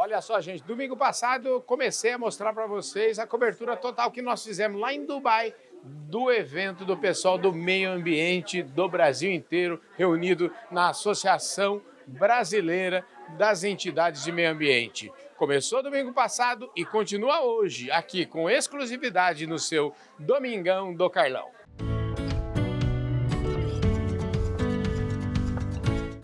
Olha só, gente, domingo passado eu comecei a mostrar para vocês a cobertura total que nós fizemos lá em Dubai do evento do pessoal do meio ambiente do Brasil inteiro, reunido na Associação Brasileira das Entidades de Meio Ambiente. Começou domingo passado e continua hoje, aqui com exclusividade no seu Domingão do Carlão.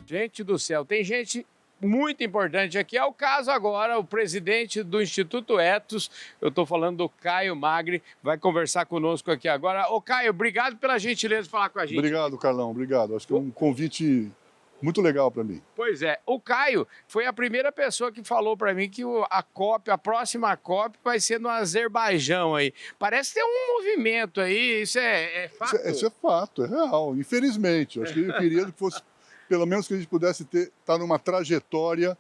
Gente do céu, tem gente muito importante aqui. É o caso agora, o presidente do Instituto Etos, eu estou falando do Caio Magri, vai conversar conosco aqui agora. Ô Caio, obrigado pela gentileza de falar com a gente. Obrigado, Carlão, obrigado. Acho que é um convite muito legal para mim. Pois é, o Caio foi a primeira pessoa que falou para mim que a próxima COP vai ser no Azerbaijão aí. Parece ter um movimento aí, isso é fato? Isso é fato, é real, infelizmente. Eu acho que eu queria que fosse, pelo menos que a gente pudesse estar numa trajetória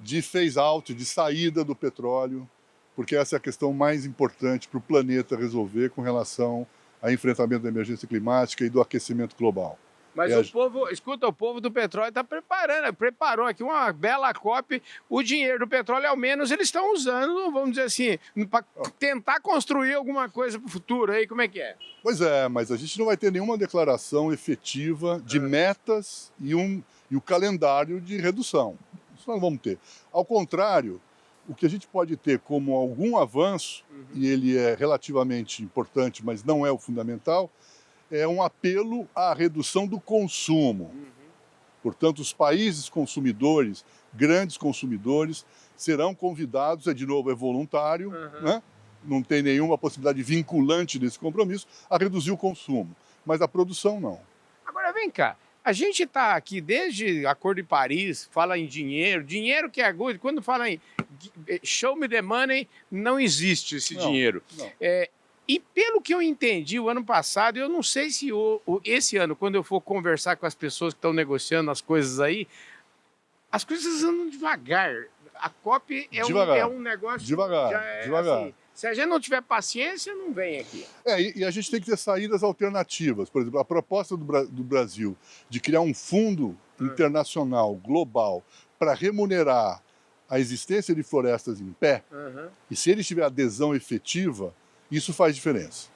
de phase out, de saída do petróleo, porque essa é a questão mais importante para o planeta resolver com relação ao enfrentamento da emergência climática e do aquecimento global. Mas o povo do petróleo está preparou aqui uma bela COP. O dinheiro do petróleo, ao menos, eles estão usando, vamos dizer assim, para tentar construir alguma coisa para o futuro aí, como é que é? Pois é, mas a gente não vai ter nenhuma declaração efetiva de metas e o calendário de redução. Isso nós vamos ter. Ao contrário, o que a gente pode ter como algum avanço, e ele é relativamente importante, mas não é o fundamental, é um apelo à redução do consumo. Portanto, os países consumidores, grandes consumidores, serão convidados, de novo, é voluntário, né? Não tem nenhuma possibilidade vinculante desse compromisso, a reduzir o consumo. Mas a produção, não. Agora, vem cá. A gente está aqui desde Acordo de Paris, fala em dinheiro que é good. Quando fala em show me the money, não existe esse dinheiro. Não. E pelo que eu entendi o ano passado, eu não sei se esse ano, quando eu for conversar com as pessoas que estão negociando as coisas aí, as coisas andam devagar. A COP é um negócio... Devagar. Assim, se a gente não tiver paciência, não vem aqui. E a gente tem que ter saídas alternativas. Por exemplo, a proposta do Brasil de criar um fundo internacional, global, para remunerar a existência de florestas em pé, e se ele tiver adesão efetiva, isso faz diferença.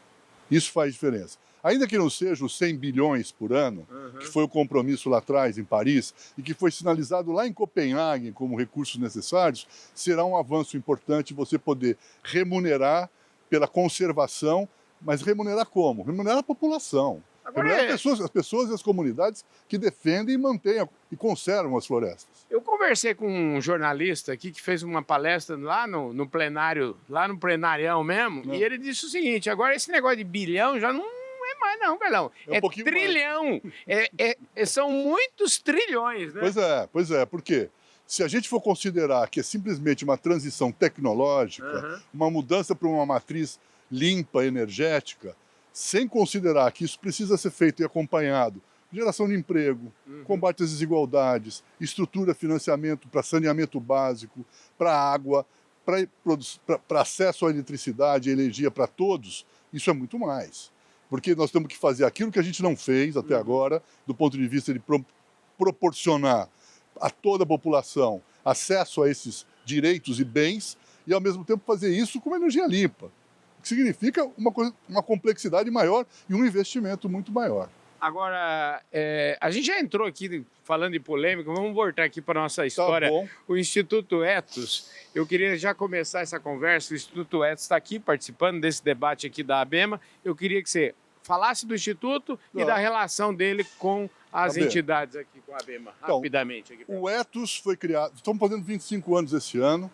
Isso faz diferença. Ainda que não seja os 100 bilhões por ano, que foi o compromisso lá atrás, em Paris, e que foi sinalizado lá em Copenhague como recursos necessários, será um avanço importante você poder remunerar pela conservação, mas remunerar como? Remunerar a população. Remunerar as pessoas e as comunidades que defendem e mantêm e conservam as florestas. Eu conversei com um jornalista aqui que fez uma palestra lá no plenário, lá no plenarião mesmo, e ele disse o seguinte: agora esse negócio de bilhão já não é mais não, Carlão. É um trilhão. São muitos trilhões, né? Pois é, porque se a gente for considerar que é simplesmente uma transição tecnológica, uma mudança para uma matriz limpa, energética, sem considerar que isso precisa ser feito e acompanhado geração de emprego, combate às desigualdades, estrutura, financiamento para saneamento básico, para água, para acesso à eletricidade e energia para todos, isso é muito mais. Porque nós temos que fazer aquilo que a gente não fez até agora, do ponto de vista de proporcionar a toda a população acesso a esses direitos e bens, e ao mesmo tempo fazer isso com uma energia limpa, o que significa uma complexidade maior e um investimento muito maior. Agora, a gente já entrou aqui falando de polêmica, vamos voltar aqui para a nossa história. Tá bom. O Instituto Etos, eu queria já começar essa conversa, o Instituto Etos está aqui participando desse debate aqui da ABEMA. Eu queria que você falasse do Instituto e da relação dele com as entidades aqui, com a ABEMA, rapidamente. Aqui. O Etos foi criado, estamos fazendo 25 anos esse ano,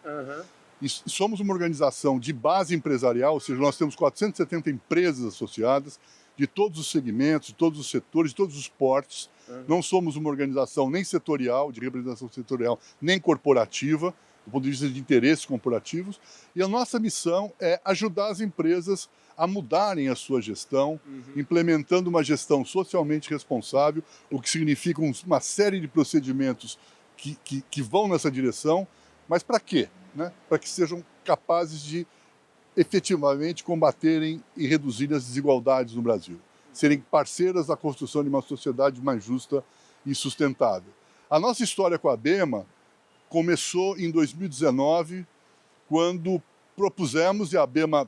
e somos uma organização de base empresarial, ou seja, nós temos 470 empresas associadas, de todos os segmentos, de todos os setores, de todos os portes. Não somos uma organização nem setorial, de representação setorial, nem corporativa, do ponto de vista de interesses corporativos. E a nossa missão é ajudar as empresas a mudarem a sua gestão, implementando uma gestão socialmente responsável, o que significa uma série de procedimentos que vão nessa direção. Mas para quê? Para que sejam capazes de efetivamente combaterem e reduzirem as desigualdades no Brasil, serem parceiras da construção de uma sociedade mais justa e sustentável. A nossa história com a ABEMA começou em 2019, quando propusemos, e a ABEMA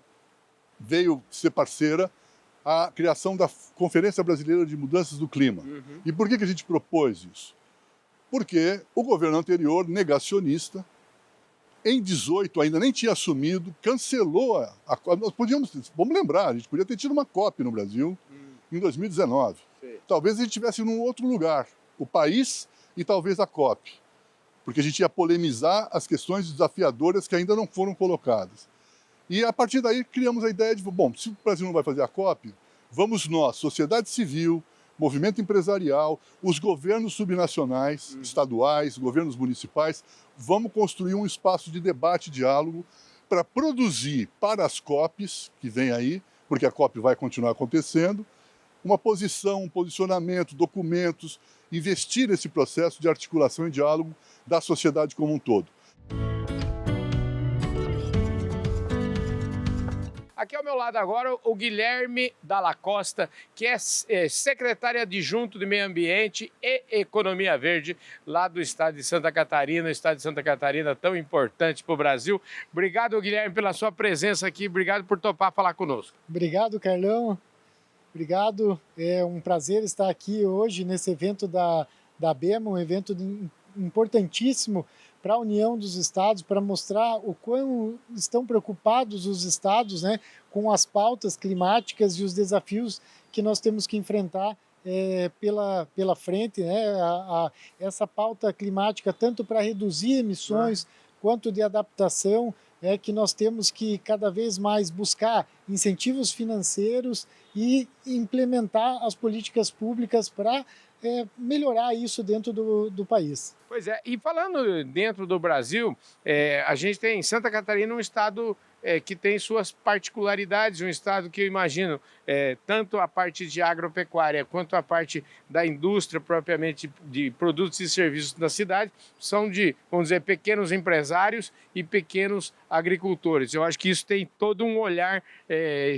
veio ser parceira, a criação da Conferência Brasileira de Mudanças do Clima. E por que a gente propôs isso? Porque o governo anterior, negacionista, em 2018 ainda nem tinha assumido, cancelou nós podíamos, vamos lembrar, a gente podia ter tido uma COP no Brasil em 2019. Sim. Talvez a gente estivesse num outro lugar, o país e talvez a COP, porque a gente ia polemizar as questões desafiadoras que ainda não foram colocadas. E a partir daí criamos a ideia de, bom, se o Brasil não vai fazer a COP, vamos nós, sociedade civil, movimento empresarial, os governos subnacionais, estaduais, governos municipais, vamos construir um espaço de debate e diálogo para produzir para as COPs, que vem aí, porque a COP vai continuar acontecendo, uma posição, um posicionamento, documentos, investir nesse processo de articulação e diálogo da sociedade como um todo. Aqui ao meu lado agora o Guilherme Dalla Costa, que é secretário adjunto de Meio Ambiente e Economia Verde lá do estado de Santa Catarina, o estado de Santa Catarina tão importante para o Brasil. Obrigado, Guilherme, pela sua presença aqui, obrigado por topar falar conosco. Obrigado, Carlão. Obrigado, é um prazer estar aqui hoje nesse evento da ABEMA, um evento importantíssimo para a União dos Estados, para mostrar o quão estão preocupados os estados, né, com as pautas climáticas e os desafios que nós temos que enfrentar pela frente, né, essa pauta climática, tanto para reduzir emissões quanto de adaptação, que nós temos que cada vez mais buscar incentivos financeiros e implementar as políticas públicas para melhorar isso dentro do país. Pois é, e falando dentro do Brasil, a gente tem em Santa Catarina um estado que tem suas particularidades, um estado que eu imagino, tanto a parte de agropecuária quanto a parte da indústria propriamente de produtos e serviços da cidade, são de, vamos dizer, pequenos empresários e pequenos agricultores. Eu acho que isso tem todo um olhar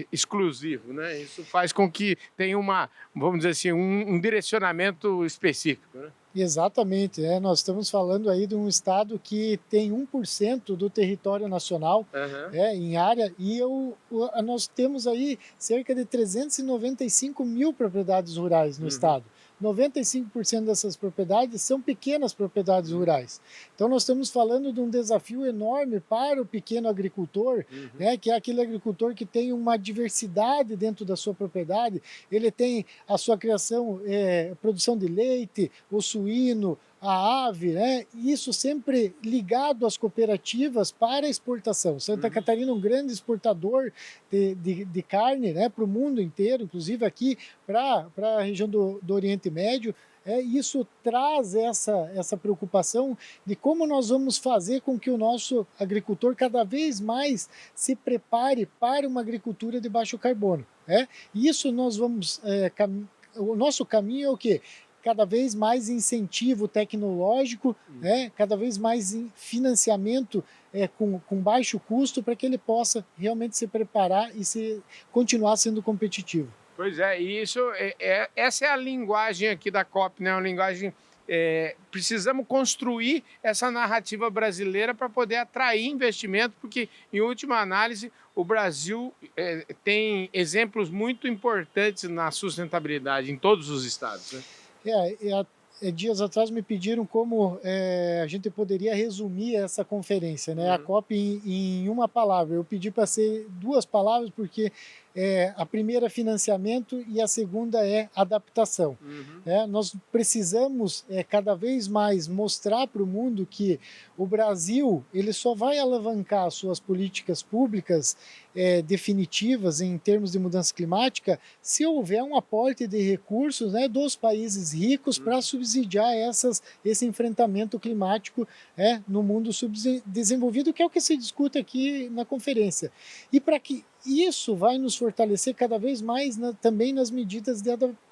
exclusivo, né? Isso faz com que tenha vamos dizer assim, um direcionamento específico, né? Exatamente, nós estamos falando aí de um estado que tem 1% do território nacional em área e nós temos aí cerca de 395 mil propriedades rurais no estado. 95% dessas propriedades são pequenas propriedades rurais. Então nós estamos falando de um desafio enorme para o pequeno agricultor, que é aquele agricultor que tem uma diversidade dentro da sua propriedade, ele tem a sua criação, produção de leite, o suíno, a ave, isso sempre ligado às cooperativas para exportação. Santa Catarina é um grande exportador de carne, para o mundo inteiro, inclusive aqui para a região do Oriente Médio. Isso traz essa preocupação de como nós vamos fazer com que o nosso agricultor cada vez mais se prepare para uma agricultura de baixo carbono. Isso nós vamos... o nosso caminho é o quê? Cada vez mais incentivo tecnológico, cada vez mais financiamento com baixo custo para que ele possa realmente se preparar e continuar sendo competitivo. Pois é, e essa é a linguagem aqui da COP, né? Uma linguagem... precisamos construir essa narrativa brasileira para poder atrair investimento, porque, em última análise, o Brasil tem exemplos muito importantes na sustentabilidade em todos os estados, né? Dias atrás me pediram como a gente poderia resumir essa conferência, a COP em uma palavra. Eu pedi para ser 2 palavras, porque a primeira é financiamento e a segunda é adaptação. Nós precisamos cada vez mais mostrar para o mundo que o Brasil ele só vai alavancar suas políticas públicas definitivas em termos de mudança climática se houver um aporte de recursos dos países ricos para subsidiar esse enfrentamento climático no mundo subdesenvolvido, que é o que se discute aqui na conferência. E para que isso vai nos fortalecer cada vez mais também nas medidas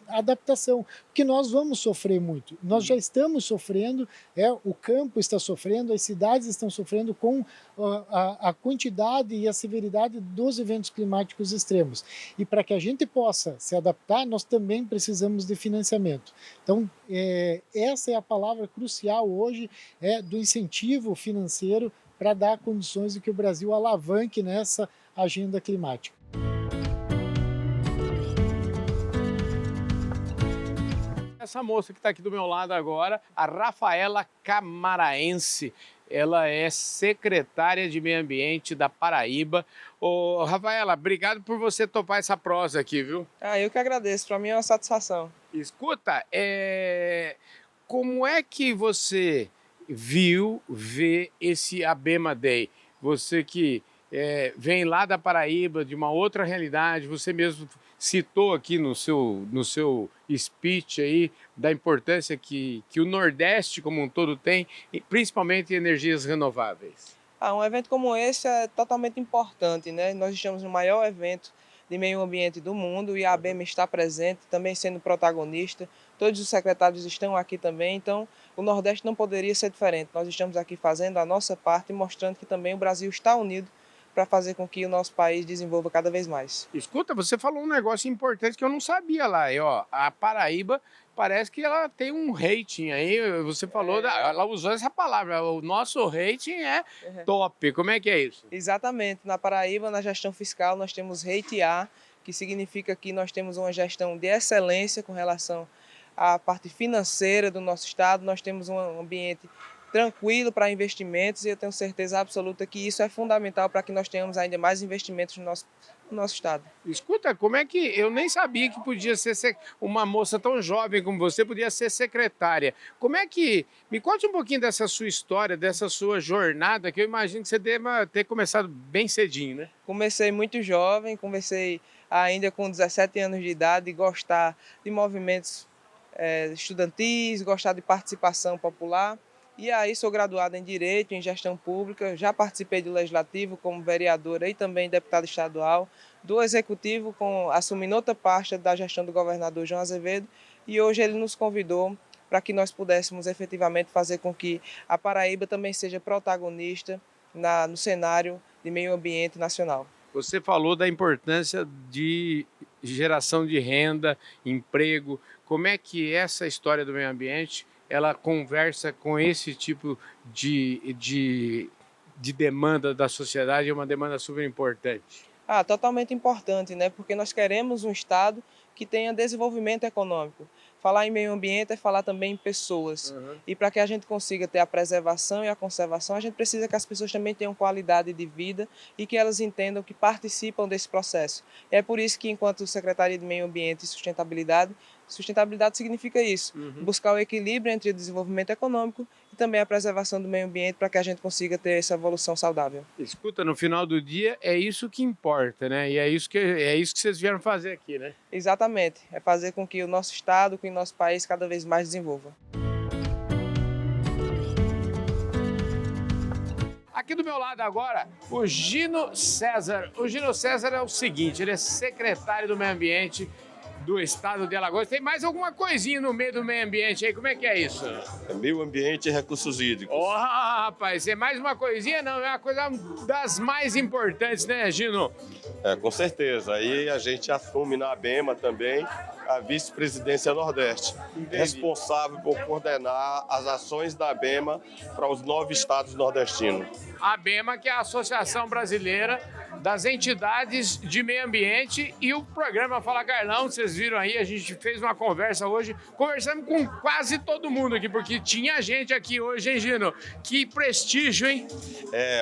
adaptação, porque nós vamos sofrer muito. Nós já estamos sofrendo, o campo está sofrendo, as cidades estão sofrendo com a quantidade e a severidade dos eventos climáticos extremos. E para que a gente possa se adaptar, nós também precisamos de financiamento. Então, essa é a palavra crucial hoje, do incentivo financeiro para dar condições de que o Brasil alavanque nessa agenda climática. Essa moça que está aqui do meu lado agora, a Rafaela Camaraense, ela é secretária de Meio Ambiente da Paraíba. Ô, Rafaela, obrigado por você topar essa prosa aqui, viu? Eu que agradeço, para mim é uma satisfação. Escuta, como é que você vê esse ABEMA Day? Você que vem lá da Paraíba, de uma outra realidade, você mesmo citou aqui no seu speech aí da importância que o Nordeste como um todo tem, principalmente em energias renováveis. Um evento como esse é totalmente importante, né? Nós estamos no maior evento de meio ambiente do mundo e a ABEMA está presente, também sendo protagonista. Todos os secretários estão aqui também, então o Nordeste não poderia ser diferente. Nós estamos aqui fazendo a nossa parte e mostrando que também o Brasil está unido para fazer com que o nosso país desenvolva cada vez mais. Escuta, você falou um negócio importante que eu não sabia lá. A Paraíba parece que ela tem um rating aí, você falou, ela usou essa palavra, o nosso rating é top. Como é que é isso? Exatamente. Na Paraíba, na gestão fiscal, nós temos Rate A, que significa que nós temos uma gestão de excelência com relação à parte financeira do nosso estado. Nós temos um ambiente tranquilo para investimentos e eu tenho certeza absoluta que isso é fundamental para que nós tenhamos ainda mais investimentos no nosso estado. Escuta, como é que eu nem sabia que podia ser uma moça tão jovem como você podia ser secretária? Como é que me conte um pouquinho dessa sua história, dessa sua jornada, que eu imagino que você deva ter começado bem cedinho, né? Comecei muito jovem, comecei ainda com 17 anos de idade, gostar de movimentos estudantis, gostar de participação popular. E aí sou graduado em Direito, em Gestão Pública, já participei do Legislativo como vereadora e também deputada estadual, do Executivo, assumindo outra pasta da gestão do governador João Azevedo, e hoje ele nos convidou para que nós pudéssemos efetivamente fazer com que a Paraíba também seja protagonista no cenário de meio ambiente nacional. Você falou da importância de geração de renda, emprego. Como é que essa história do meio ambiente ela conversa com esse tipo de demanda da sociedade? É uma demanda super importante. Totalmente importante, né? Porque nós queremos um estado que tenha desenvolvimento econômico. Falar em meio ambiente é falar também em pessoas. E para que a gente consiga ter a preservação e a conservação, a gente precisa que as pessoas também tenham qualidade de vida e que elas entendam que participam desse processo. É por isso que, enquanto Secretaria de Meio Ambiente e Sustentabilidade significa isso, buscar o equilíbrio entre o desenvolvimento econômico e também a preservação do meio ambiente para que a gente consiga ter essa evolução saudável. Escuta, no final do dia é isso que importa, né? E é isso que vocês vieram fazer aqui, né? Exatamente, é fazer com que o nosso estado, que o nosso país cada vez mais desenvolva. Aqui do meu lado agora, o Gino César. O Gino César é o seguinte, ele é secretário do Meio Ambiente do estado de Alagoas. Tem mais alguma coisinha no meio do meio ambiente aí? Como é que é isso? É meio ambiente e recursos hídricos. Rapaz, é mais uma coisinha? Não, é uma coisa das mais importantes, né, Gino? Com certeza. Aí a gente assume na ABEMA também a vice-presidência Nordeste, responsável por coordenar as ações da ABEMA para os 9 estados nordestinos. A ABEMA, que é a Associação Brasileira das Entidades de Meio Ambiente, e o programa Fala Carlão, vocês viram aí, a gente fez uma conversa hoje, conversamos com quase todo mundo aqui, porque tinha gente aqui hoje, hein, Gino? Que prestígio, hein?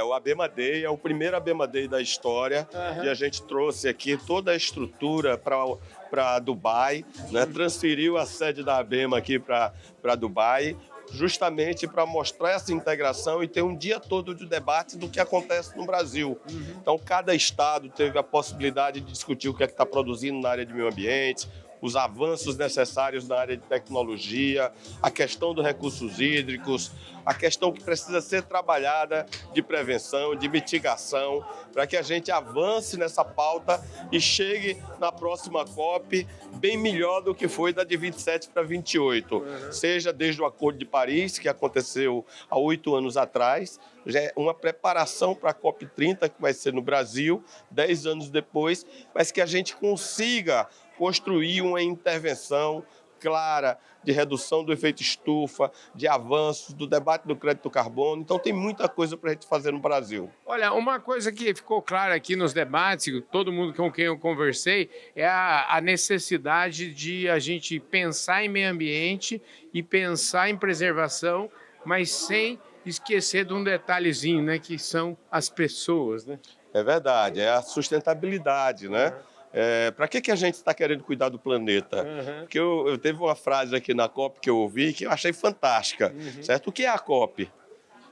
O ABEMA Day é o primeiro ABEMA Day da história, e a gente trouxe aqui toda a estrutura para Dubai, né? Transferiu a sede da ABEMA aqui para Dubai, justamente para mostrar essa integração e ter um dia todo de debate do que acontece no Brasil. Então, cada estado teve a possibilidade de discutir o que é que está produzindo na área de meio ambiente, os avanços necessários na área de tecnologia, a questão dos recursos hídricos, a questão que precisa ser trabalhada de prevenção, de mitigação, para que a gente avance nessa pauta e chegue na próxima COP bem melhor do que foi da de 27 para 28. Seja desde o Acordo de Paris, que aconteceu há 8 anos atrás, já é uma preparação para a COP30, que vai ser no Brasil, 10 anos depois, mas que a gente consiga construir uma intervenção clara de redução do efeito estufa, de avanços, do debate do crédito carbono. Então, tem muita coisa para a gente fazer no Brasil. Olha, uma coisa que ficou clara aqui nos debates, todo mundo com quem eu conversei, é a necessidade de a gente pensar em meio ambiente e pensar em preservação, mas sem esquecer de um detalhezinho, né, que são as pessoas, né? É verdade, é a sustentabilidade, né? Para que a gente está querendo cuidar do planeta? Porque eu teve uma frase aqui na COP que eu ouvi que eu achei fantástica, certo? O que é a COP?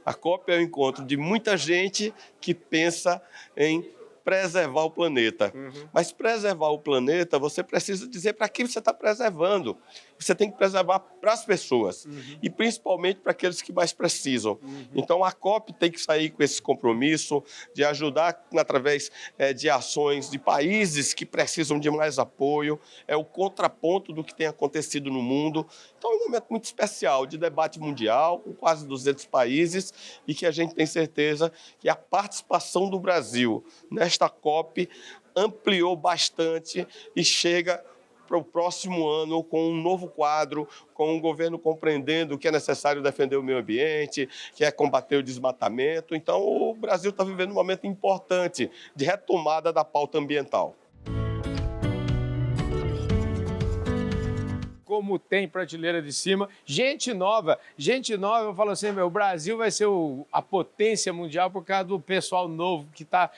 A COP é o encontro de muita gente que pensa em preservar o planeta. Mas preservar o planeta, você precisa dizer para quem você está preservando. Você tem que preservar para as pessoas e principalmente para aqueles que mais precisam. Então a COP tem que sair com esse compromisso de ajudar através de ações de países que precisam de mais apoio. É o contraponto do que tem acontecido no mundo. Então é um momento muito especial de debate mundial com quase 200 países e que a gente tem certeza que a participação do Brasil nesta COP ampliou bastante e chega para o próximo ano com um novo quadro, com um governo compreendendo que é necessário defender o meio ambiente, que é combater o desmatamento. Então, o Brasil está vivendo um momento importante de retomada da pauta ambiental. Como tem prateleira de cima, gente nova, eu falo assim, o Brasil vai ser a potência mundial por causa do pessoal novo que está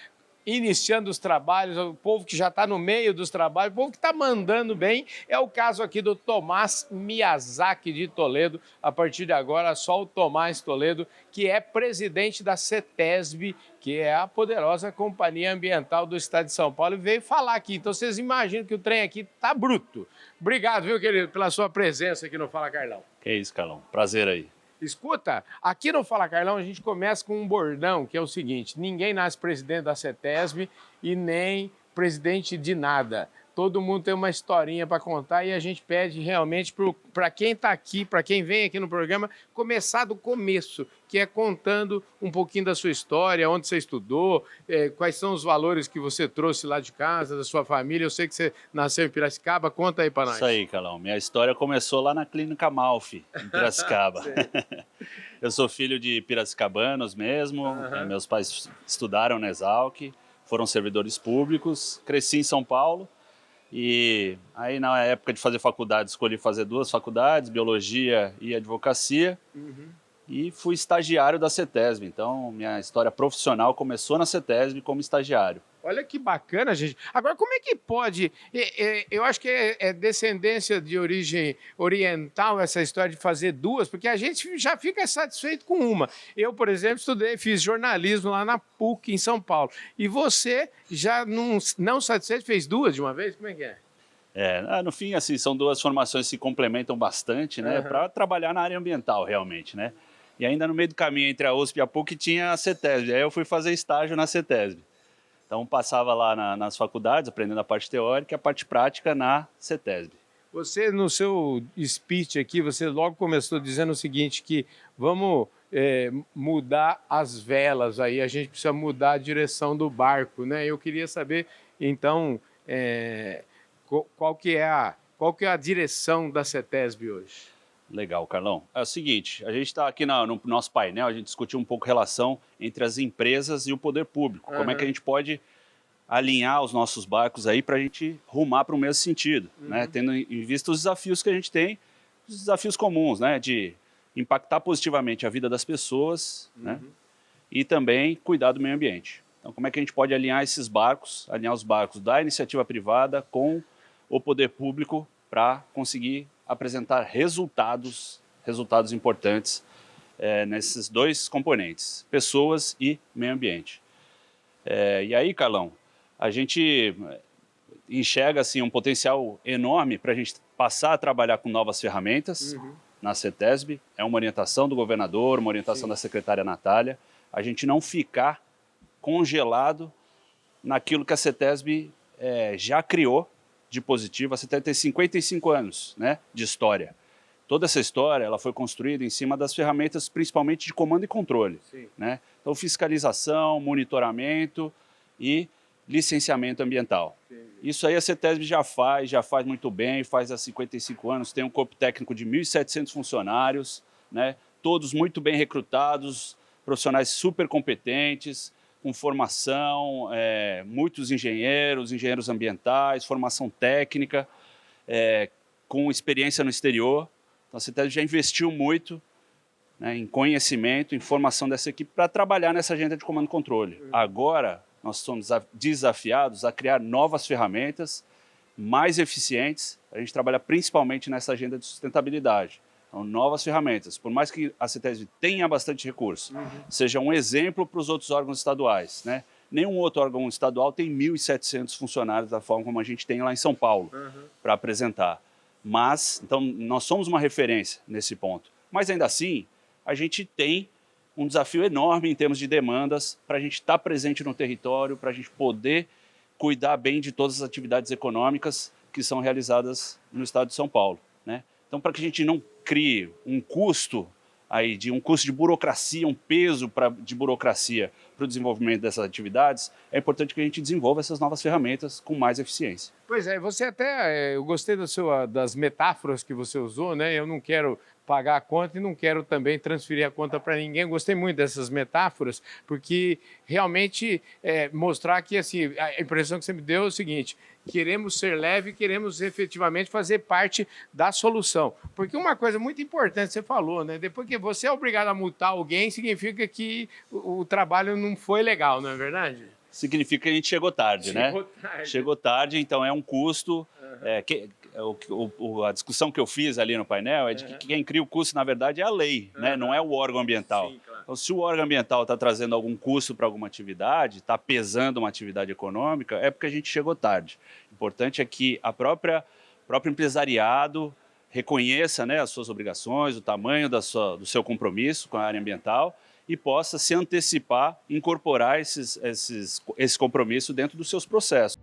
iniciando os trabalhos, o povo que já está no meio dos trabalhos, o povo que está mandando bem. É o caso aqui do Tomás Miyazaki de Toledo. A partir de agora, só o Tomás Toledo, que é presidente da CETESB, que é a poderosa companhia ambiental do estado de São Paulo, e veio falar aqui. Então, vocês imaginam que o trem aqui está bruto. Obrigado, viu, querido, pela sua presença aqui no Fala Carlão. Que isso, Carlão. Prazer aí. Escuta, aqui no Fala Carlão a gente começa com um bordão, que é o seguinte: ninguém nasce presidente da CETESB e nem presidente de nada. Todo mundo tem uma historinha para contar e a gente pede realmente para quem está aqui, para quem vem aqui no programa, começar do começo, que é contando um pouquinho da sua história, onde você estudou, quais são os valores que você trouxe lá de casa, da sua família. Eu sei que você nasceu em Piracicaba, conta aí para nós. Isso aí, Carlão. Minha história começou lá na Clínica Malfi, em Piracicaba. Eu sou filho de piracicabanos mesmo, meus pais estudaram na Exalc, foram servidores públicos, cresci em São Paulo. E aí, na época de fazer faculdade, escolhi fazer 2 faculdades, biologia e advocacia, e fui estagiário da CETESB. Então, minha história profissional começou na CETESB como estagiário. Olha que bacana, gente. Agora, como é que pode... eu acho que é descendência de origem oriental essa história de fazer 2, porque a gente já fica satisfeito com uma. Eu, por exemplo, fiz jornalismo lá na PUC, em São Paulo. E você, já não satisfeito, fez 2 de uma vez? Como é que é? No fim, assim, são 2 formações que se complementam bastante, né? Para trabalhar na área ambiental, realmente, né? E ainda no meio do caminho entre a USP e a PUC tinha a CETESB. Aí eu fui fazer estágio na CETESB. Então, passava lá nas faculdades, aprendendo a parte teórica e a parte prática na CETESB. Você, no seu speech aqui, você logo começou dizendo o seguinte, que vamos mudar as velas aí, a gente precisa mudar a direção do barco, né? Eu queria saber, então, qual que é a direção da CETESB hoje? Legal, Carlão. É o seguinte, a gente está aqui no nosso painel, a gente discutiu um pouco a relação entre as empresas e o poder público. Como é que a gente pode alinhar os nossos barcos aí para a gente rumar para o mesmo sentido, né? Tendo em vista os desafios que a gente tem, os desafios comuns, né? De impactar positivamente a vida das pessoas, né? E também cuidar do meio ambiente. Então, como é que a gente pode alinhar esses barcos, alinhar os barcos da iniciativa privada com o poder público para conseguir apresentar resultados importantes nesses 2 componentes, pessoas e meio ambiente. E aí, Carlão, a gente enxerga assim, um potencial enorme para a gente passar a trabalhar com novas ferramentas na CETESB. É uma orientação do governador, uma orientação da secretária Natália. A gente não ficar congelado naquilo que a CETESB já criou de positivo. A CETESB tem 55 anos, né, de história. Toda essa história ela foi construída em cima das ferramentas, principalmente de comando e controle. Né? Então, fiscalização, monitoramento e licenciamento ambiental. Isso aí a CETESB já faz muito bem, faz há 55 anos, tem um corpo técnico de 1.700 funcionários, né? Todos muito bem recrutados, profissionais super competentes, com formação, muitos engenheiros ambientais, formação técnica, com experiência no exterior. Então a CETESB já investiu muito, né, em conhecimento, em formação dessa equipe para trabalhar nessa agenda de comando e controle. Agora, nós somos desafiados a criar novas ferramentas mais eficientes. A gente trabalha principalmente nessa agenda de sustentabilidade. Então, novas ferramentas. Por mais que a CETESB tenha bastante recurso, seja um exemplo para os outros órgãos estaduais. Né? Nenhum outro órgão estadual tem 1.700 funcionários da forma como a gente tem lá em São Paulo para apresentar. Mas, então, nós somos uma referência nesse ponto. Mas, ainda assim, a gente tem um desafio enorme em termos de demandas para a gente estar presente no território, para a gente poder cuidar bem de todas as atividades econômicas que são realizadas no estado de São Paulo. Né? Então, para que a gente não crie um custo de burocracia, um peso de burocracia para o desenvolvimento dessas atividades, é importante que a gente desenvolva essas novas ferramentas com mais eficiência. Pois é, você até, eu gostei das metáforas que você usou, né? Eu não quero pagar a conta e não quero também transferir a conta para ninguém. Eu gostei muito dessas metáforas, porque realmente mostrar que assim, a impressão que você me deu é o seguinte: queremos ser leve, queremos efetivamente fazer parte da solução. Porque uma coisa muito importante você falou, né? Depois que você é obrigado a multar alguém, significa que o trabalho não foi legal, não é verdade? Significa que a gente chegou tarde, né? Chegou tarde, então é um custo. A discussão que eu fiz ali no painel é de que quem cria o custo, na verdade, é a lei, né? Não é o órgão ambiental. Sim, claro. Então, se o órgão ambiental está trazendo algum custo para alguma atividade, está pesando uma atividade econômica, é porque a gente chegou tarde. O importante é que o próprio empresariado reconheça, né, as suas obrigações, o tamanho do seu compromisso com a área ambiental e possa se antecipar, incorporar esse compromisso dentro dos seus processos.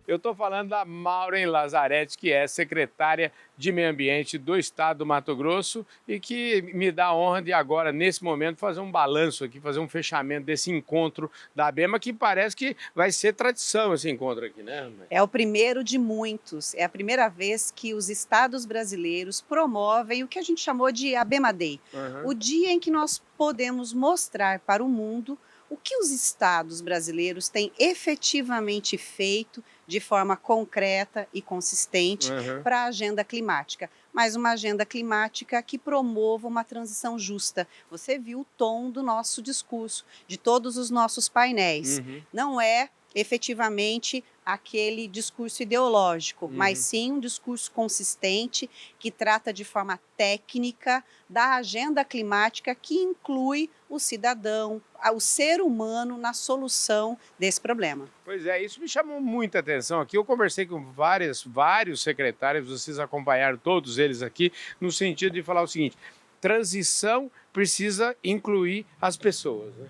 Eu estou falando da Maureen Lazzaretti, que é secretária de Meio Ambiente do Estado do Mato Grosso e que me dá a honra de agora, nesse momento, fazer um balanço aqui, fazer um fechamento desse encontro da ABEMA, que parece que vai ser tradição esse encontro aqui, né? É o primeiro de muitos. É a primeira vez que os estados brasileiros promovem o que a gente chamou de ABEMA Day, o dia em que nós podemos mostrar para o mundo o que os estados brasileiros têm efetivamente feito de forma concreta e consistente para a agenda climática, mas uma agenda climática que promova uma transição justa. Você viu o tom do nosso discurso, de todos os nossos painéis. Não é efetivamente aquele discurso ideológico, mas sim um discurso consistente que trata de forma técnica da agenda climática que inclui o cidadão, o ser humano na solução desse problema. Pois é, isso me chamou muita atenção aqui. Eu conversei com vários secretários, vocês acompanharam todos eles aqui, no sentido de falar o seguinte: transição precisa incluir as pessoas, né?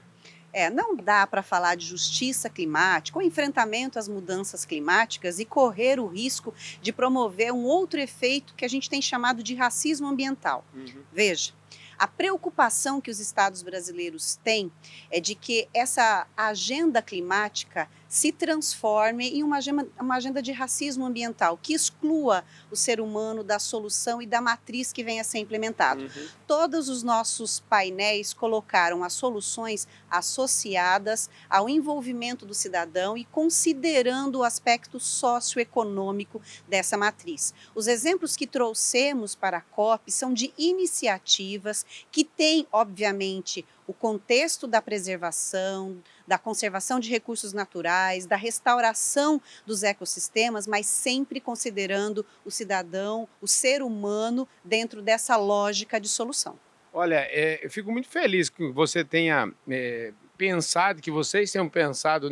Não dá para falar de justiça climática ou enfrentamento às mudanças climáticas e correr o risco de promover um outro efeito que a gente tem chamado de racismo ambiental. Veja, a preocupação que os estados brasileiros têm é de que essa agenda climática se transforme em uma agenda de racismo ambiental, que exclua o ser humano da solução e da matriz que venha a ser implementado. Todos os nossos painéis colocaram as soluções associadas ao envolvimento do cidadão e considerando o aspecto socioeconômico dessa matriz. Os exemplos que trouxemos para a COP são de iniciativas que têm, obviamente, o contexto da preservação, da conservação de recursos naturais, da restauração dos ecossistemas, mas sempre considerando o cidadão, o ser humano, dentro dessa lógica de solução. Olha, eu fico muito feliz que você tenha pensado, que vocês tenham pensado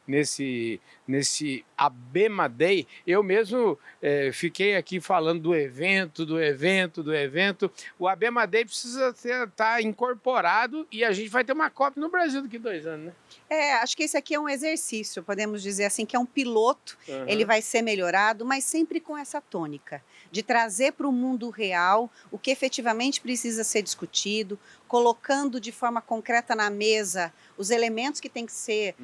nesse ABEMA Day. Eu mesmo fiquei aqui falando do evento. O ABEMA Day precisa estar incorporado e a gente vai ter uma COP no Brasil daqui a 2 anos, né? Acho que esse aqui é um exercício, podemos dizer assim, que é um piloto, ele vai ser melhorado, mas sempre com essa tônica, de trazer para o mundo real o que efetivamente precisa ser discutido, colocando de forma concreta na mesa os elementos que têm que ser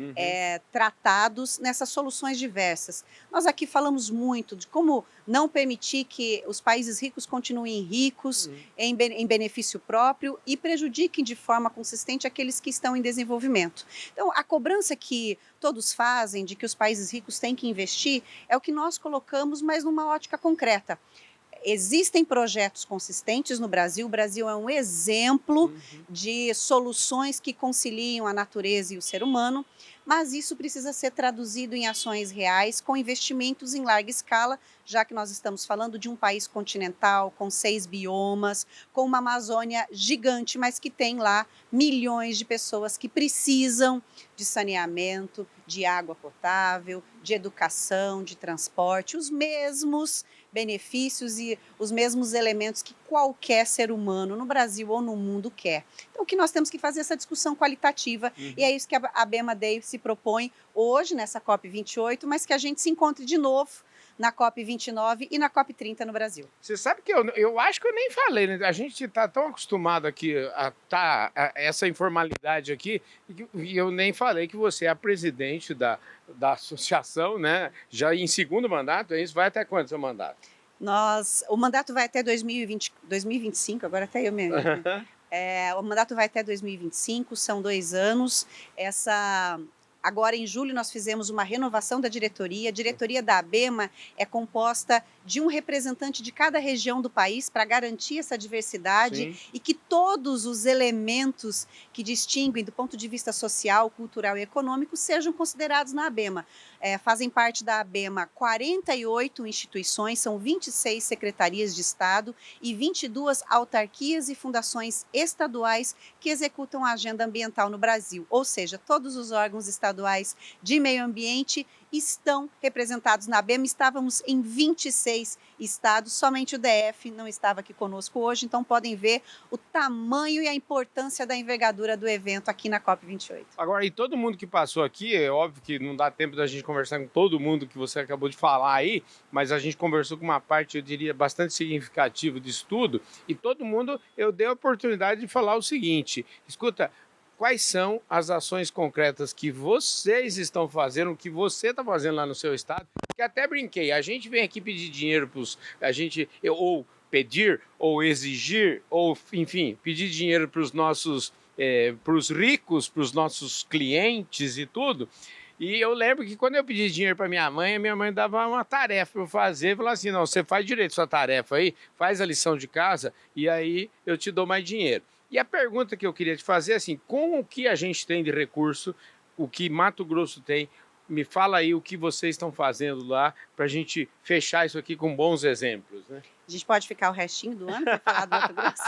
tratados nessas soluções diversas. Nós aqui falamos muito de como não permitir que os países ricos continuem ricos em benefício próprio e prejudiquem de forma consistente aqueles que estão em desenvolvimento. Então, a cobrança que todos fazem de que os países ricos têm que investir é o que nós colocamos, mas numa ótica concreta. Existem projetos consistentes no Brasil. O Brasil é um exemplo de soluções que conciliam a natureza e o ser humano, mas isso precisa ser traduzido em ações reais, com investimentos em larga escala, já que nós estamos falando de um país continental, com 6 biomas, com uma Amazônia gigante, mas que tem lá milhões de pessoas que precisam de saneamento, de água potável, de educação, de transporte, os mesmos benefícios e os mesmos elementos que qualquer ser humano no Brasil ou no mundo quer. Então, o que nós temos que fazer é essa discussão qualitativa, e é isso que a ABEMA Day se propõe hoje, nessa COP28, mas que a gente se encontre de novo na COP29 e na COP30 no Brasil. Você sabe que eu acho que eu nem falei, né? A gente está tão acostumado aqui a essa informalidade aqui, e eu nem falei que você é a presidente da associação, né? Já em segundo mandato, é isso? Vai até quando seu mandato? O mandato vai até 2025, agora até eu mesmo. O mandato vai até 2025, são 2 anos. Agora, em julho, nós fizemos uma renovação da diretoria. A diretoria da ABEMA é composta de um representante de cada região do país para garantir essa diversidade e que todos os elementos que distinguem do ponto de vista social, cultural e econômico sejam considerados na ABEMA. Fazem parte da ABEMA 48 instituições, são 26 secretarias de Estado e 22 autarquias e fundações estaduais que executam a agenda ambiental no Brasil. Ou seja, todos os órgãos estaduais de meio ambiente estão representados na ABEMA. Estávamos em 26 estados, somente o DF não estava aqui conosco hoje, então podem ver o tamanho e a importância da envergadura do evento aqui na COP28. Agora, e todo mundo que passou aqui, é óbvio que não dá tempo da gente conversar com todo mundo que você acabou de falar aí, mas a gente conversou com uma parte, eu diria, bastante significativa de estudo, e todo mundo, eu dei a oportunidade de falar o seguinte: escuta, quais são as ações concretas que vocês estão fazendo, o que você está fazendo lá no seu estado? Porque até brinquei, a gente vem aqui pedir dinheiro ou pedir, ou exigir, ou enfim, pedir dinheiro para os nossos, para os ricos, para os nossos clientes e tudo. E eu lembro que quando eu pedi dinheiro para minha mãe dava uma tarefa para eu fazer, falava assim: não, você faz direito a sua tarefa aí, faz a lição de casa e aí eu te dou mais dinheiro. E a pergunta que eu queria te fazer é assim: com o que a gente tem de recurso, o que Mato Grosso tem, me fala aí o que vocês estão fazendo lá para a gente fechar isso aqui com bons exemplos, né? A gente pode ficar o restinho do ano para falar do Mato Grosso?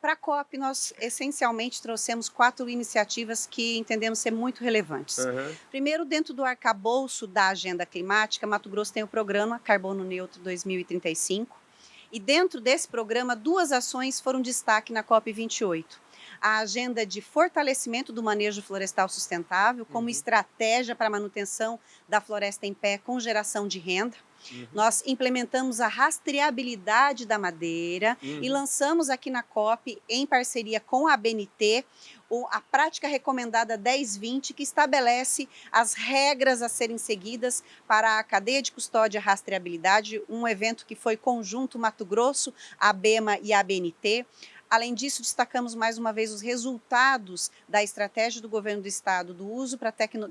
Para a COP, nós essencialmente trouxemos 4 iniciativas que entendemos ser muito relevantes. Primeiro, dentro do arcabouço da agenda climática, Mato Grosso tem o programa Carbono Neutro 2035. E dentro desse programa, 2 ações foram destaque na COP28. A agenda de fortalecimento do manejo florestal sustentável como estratégia para a manutenção da floresta em pé com geração de renda. Nós implementamos a rastreabilidade da madeira e lançamos aqui na COP, em parceria com a ABNT, a prática recomendada 1020, que estabelece as regras a serem seguidas para a cadeia de custódia e rastreabilidade, um evento que foi conjunto Mato Grosso, a ABEMA e a ABNT. Além disso, destacamos mais uma vez os resultados da estratégia do governo do estado do uso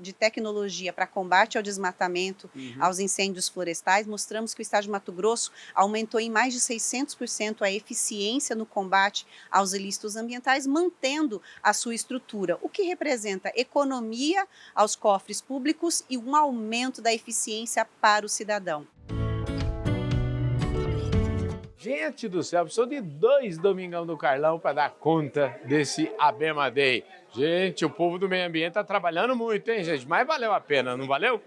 de tecnologia para combate ao desmatamento, aos incêndios florestais. Mostramos que o estado de Mato Grosso aumentou em mais de 600% a eficiência no combate aos ilícitos ambientais, mantendo a sua estrutura, o que representa economia aos cofres públicos e um aumento da eficiência para o cidadão. Gente do céu, precisou de 2 Domingão do Carlão para dar conta desse ABEMA Day. Gente, o povo do meio ambiente está trabalhando muito, hein, gente? Mas valeu a pena, não valeu?